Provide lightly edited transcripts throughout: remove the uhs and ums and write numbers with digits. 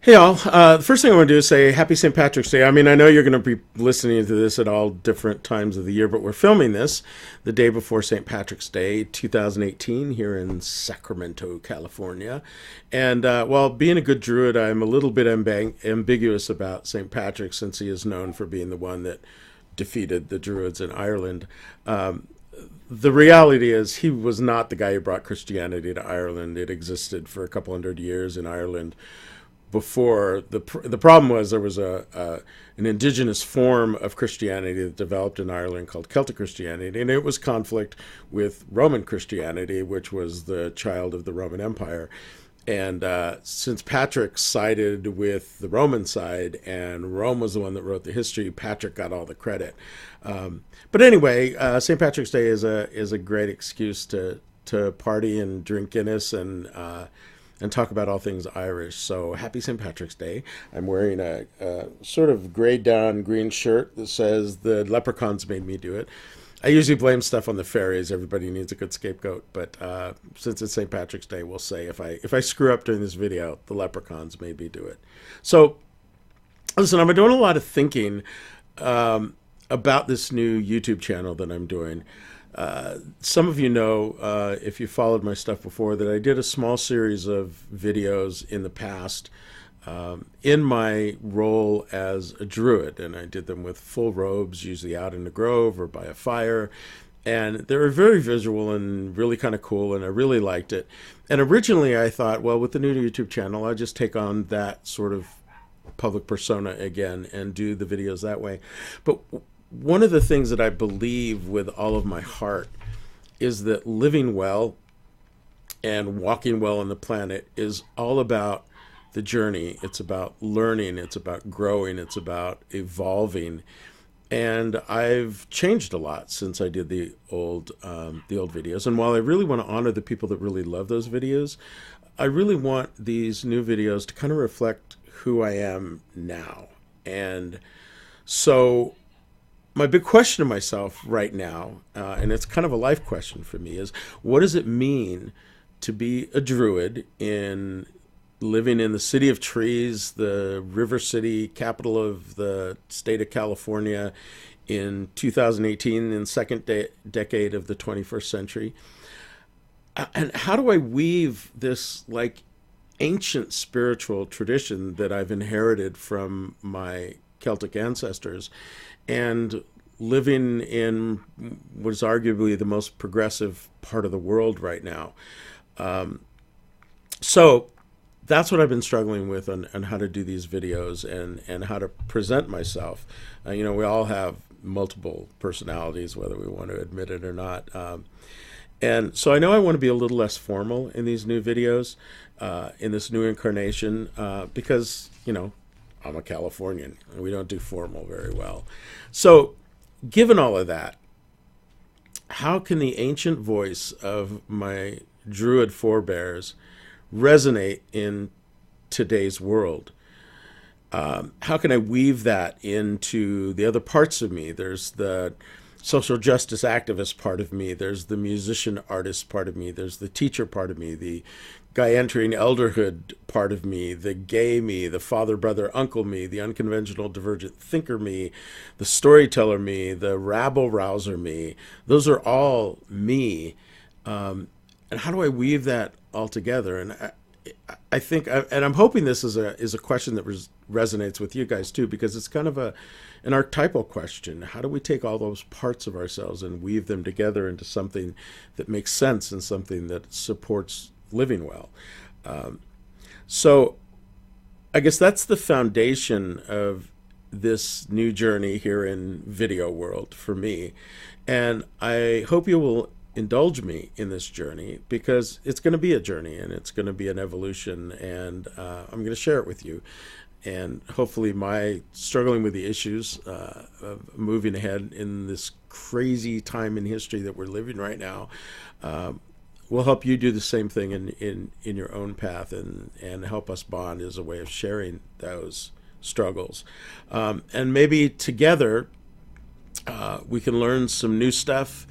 Hey all, the first thing I want to do is say happy St. Patrick's Day. I mean, I know you're going to be listening to this at all different times of the year, but we're filming this the day before St. Patrick's Day 2018 here in Sacramento, California. And while being a good Druid, I'm a little bit ambiguous about St. Patrick since he is known for being the one that defeated the Druids in Ireland. The reality is he was not the guy who brought Christianity to Ireland. It existed for a couple hundred years in Ireland before. The problem was there was an indigenous form of Christianity that developed in Ireland called Celtic Christianity, and it was conflict with Roman Christianity, which was the child of the Roman Empire. And since Patrick sided with the Roman side, and Rome was the one that wrote the history, Patrick got all the credit. But anyway, St. Patrick's Day is a great excuse to party and drink Guinness and talk about all things Irish. So happy St. Patrick's Day. I'm wearing a sort of grayed down green shirt that says the leprechauns made me do it. I usually blame stuff on the fairies. Everybody needs a good scapegoat. But since it's St. Patrick's Day, we'll say if I screw up during this video, the leprechauns made me do it. So listen, I've been doing a lot of thinking about this new YouTube channel that I'm doing. Some of you know, if you followed my stuff before, that I did a small series of videos in the past in my role as a druid, and I did them with full robes, usually out in the grove or by a fire, and they were very visual and really kind of cool, and I really liked it. And originally I thought, well, with the new YouTube channel, I'll just take on that sort of public persona again and do the videos that way. But one of the things that I believe with all of my heart is that living well and walking well on the planet is all about the journey. It's about learning, it's about growing, it's about evolving. And I've changed a lot since I did the old videos. And while I really want to honor the people that really love those videos, I really want these new videos to kind of reflect who I am now. And so my big question to myself right now, and it's kind of a life question for me, is what does it mean to be a druid in living in the city of trees, the river city, capital of the state of California in 2018, in the second decade of the 21st century? And how do I weave this like ancient spiritual tradition that I've inherited from my Celtic ancestors and living in what is arguably the most progressive part of the world right now? So that's what I've been struggling with on how to do these videos and how to present myself. We all have multiple personalities, whether we want to admit it or not. And so I know I want to be a little less formal in these new videos, in this new incarnation, because, I'm a Californian and we don't do formal very well. So given all of that, how can the ancient voice of my druid forebears resonate in today's world? How can I weave that into the other parts of me? There's the social justice activist part of me. There's the musician artist part of me. There's the teacher part of me, the guy entering elderhood part of me, the gay me, the father, brother, uncle me, the unconventional divergent thinker me, the storyteller me, the rabble rouser me. Those are all me. And how do I weave that all together? And I think, and I'm hoping this is a question that resonates with you guys too, because it's kind of an archetypal question. How do we take all those parts of ourselves and weave them together into something that makes sense and something that supports living well? So I guess that's the foundation of this new journey here in video world for me. And I hope you will indulge me in this journey, because it's going to be a journey and it's going to be an evolution, and I'm going to share it with you. And hopefully my struggling with the issues of moving ahead in this crazy time in history that we're living right now will help you do the same thing in your own path, and help us bond as a way of sharing those struggles. And maybe together we can learn some new stuff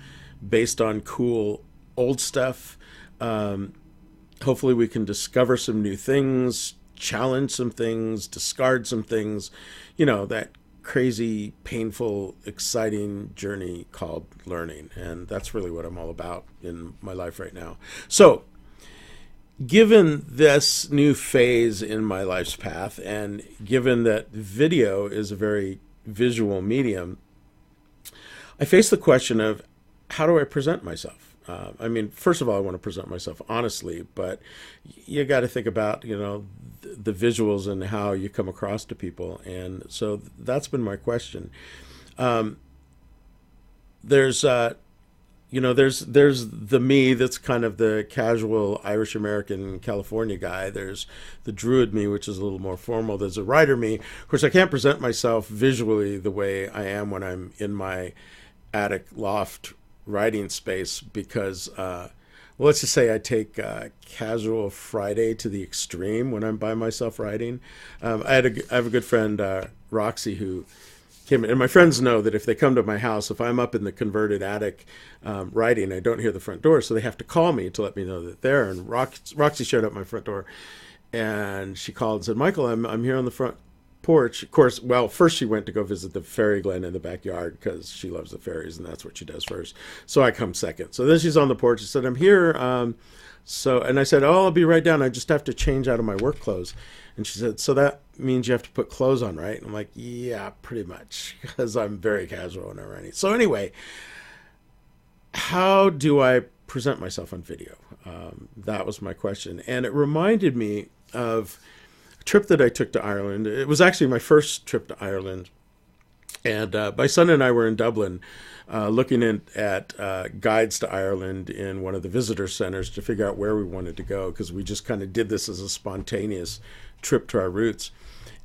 based on cool old stuff. Hopefully we can discover some new things, challenge some things, discard some things, that crazy, painful, exciting journey called learning. And that's really what I'm all about in my life right now. So, given this new phase in my life's path, and given that video is a very visual medium, I face the question of how do I present myself? First of all, I want to present myself honestly, but you got to think about, the visuals and how you come across to people. And so that's been my question. There's the me that's kind of the casual Irish American California guy. There's the Druid me, which is a little more formal. There's a writer me. Of course, I can't present myself visually the way I am when I'm in my attic loft writing space because, let's just say I take casual Friday to the extreme when I'm by myself writing. I have a good friend, Roxy, who came in, and my friends know that if they come to my house, if I'm up in the converted attic writing, I don't hear the front door, so they have to call me to let me know that they're there. And Roxy showed up at my front door, and she called and said, "Michael, I'm here on the front porch." Of course, well, first she went to go visit the fairy glen in the backyard because she loves the fairies and that's what she does first. So I come second. So then she's on the porch. She said, "I'm here." And I said, "Oh, I'll be right down. I just have to change out of my work clothes." And she said, "So that means you have to put clothes on, right?" And I'm like, "Yeah, pretty much," because I'm very casual when I'm writing. So anyway, how do I present myself on video? That was my question. And it reminded me of trip that I took to Ireland. It was actually my first trip to Ireland. And my son and I were in Dublin looking at guides to Ireland in one of the visitor centers to figure out where we wanted to go because we just kind of did this as a spontaneous trip to our roots.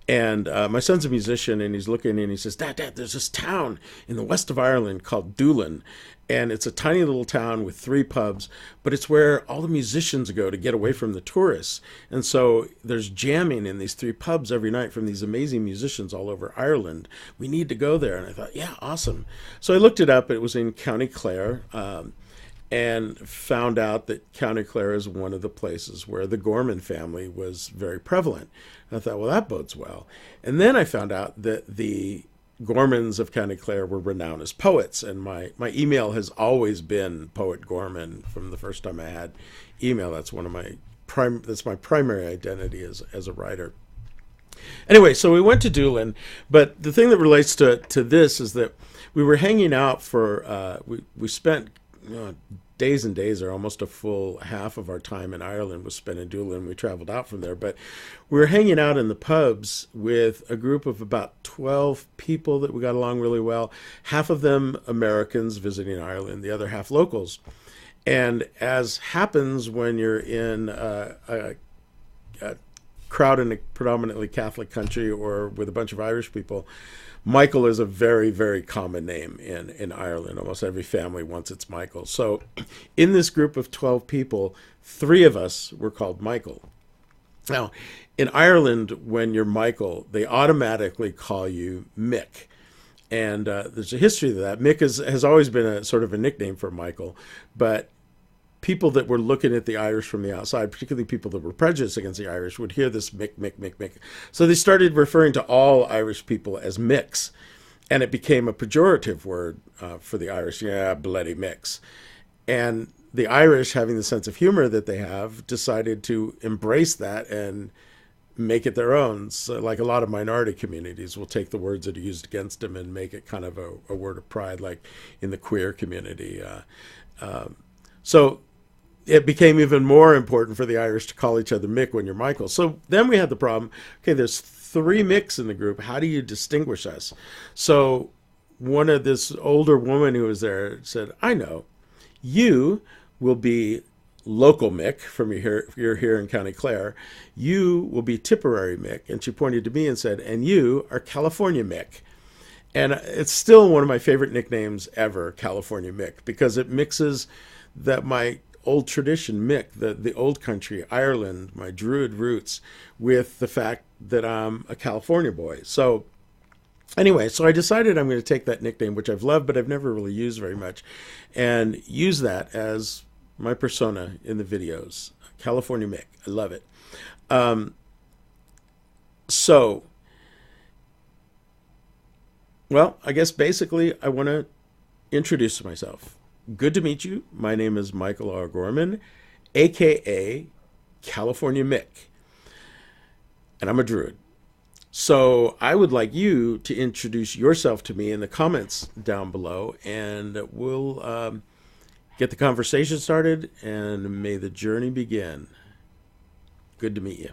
And my son's a musician, and he's looking and he says, Dad, there's this town in the west of Ireland called Doolin. And it's a tiny little town with 3 pubs, but it's where all the musicians go to get away from the tourists. And so there's jamming in these 3 pubs every night from these amazing musicians all over Ireland. We need to go there. And I thought, yeah, awesome. So I looked it up. It was in County Clare, and found out that County Clare is one of the places where the Gorman family was very prevalent. And I thought, well, that bodes well. And then I found out that the Gormans of County Clare were renowned as poets, and my email has always been Poet Gorman from the first time I had email. That's one of that's my primary identity as a writer. Anyway, so we went to Doolin, but the thing that relates to this is that we were hanging out for we spent days and days, or almost a full half of our time in Ireland was spent in Doolin. We traveled out from there, but we were hanging out in the pubs with a group of about 12 people that we got along really well. Half of them Americans visiting Ireland, the other half locals. And as happens when you're in a crowd in a predominantly Catholic country or with a bunch of Irish people, Michael is a very, very common name in Ireland. Almost every family wants its Michael. So in this group of 12 people, 3 of us were called Michael. Now, in Ireland, when you're Michael, they automatically call you Mick. And there's a history to that. Mick has always been a sort of a nickname for Michael, but people that were looking at the Irish from the outside, particularly people that were prejudiced against the Irish, would hear this Mick, Mick, Mick, Mick. So they started referring to all Irish people as Micks, and it became a pejorative word for the Irish. Yeah, bloody Micks. And the Irish, having the sense of humor that they have, decided to embrace that and make it their own. So like a lot of minority communities will take the words that are used against them and make it kind of a word of pride, like in the queer community. So it became even more important for the Irish to call each other Mick when you're Michael. So then we had the problem, okay, there's 3 Micks in the group. How do you distinguish us? So this older woman who was there said, I know, you will be local Mick from you're here in County Clare. You will be Tipperary Mick. And she pointed to me and said, and you are California Mick. And it's still one of my favorite nicknames ever, California Mick, because it mixes that my old tradition, Mick, the old country, Ireland, my Druid roots, with the fact that I'm a California boy. So anyway, so I decided I'm going to take that nickname, which I've loved, but I've never really used very much, and use that as my persona in the videos. California Mick. I love it. So, well, I guess basically I want to introduce myself. Good to meet you. My name is Michael R. Gorman, aka California Mick, and I'm a druid. So I would like you to introduce yourself to me in the comments down below, and we'll get the conversation started, and may the journey begin. Good to meet you.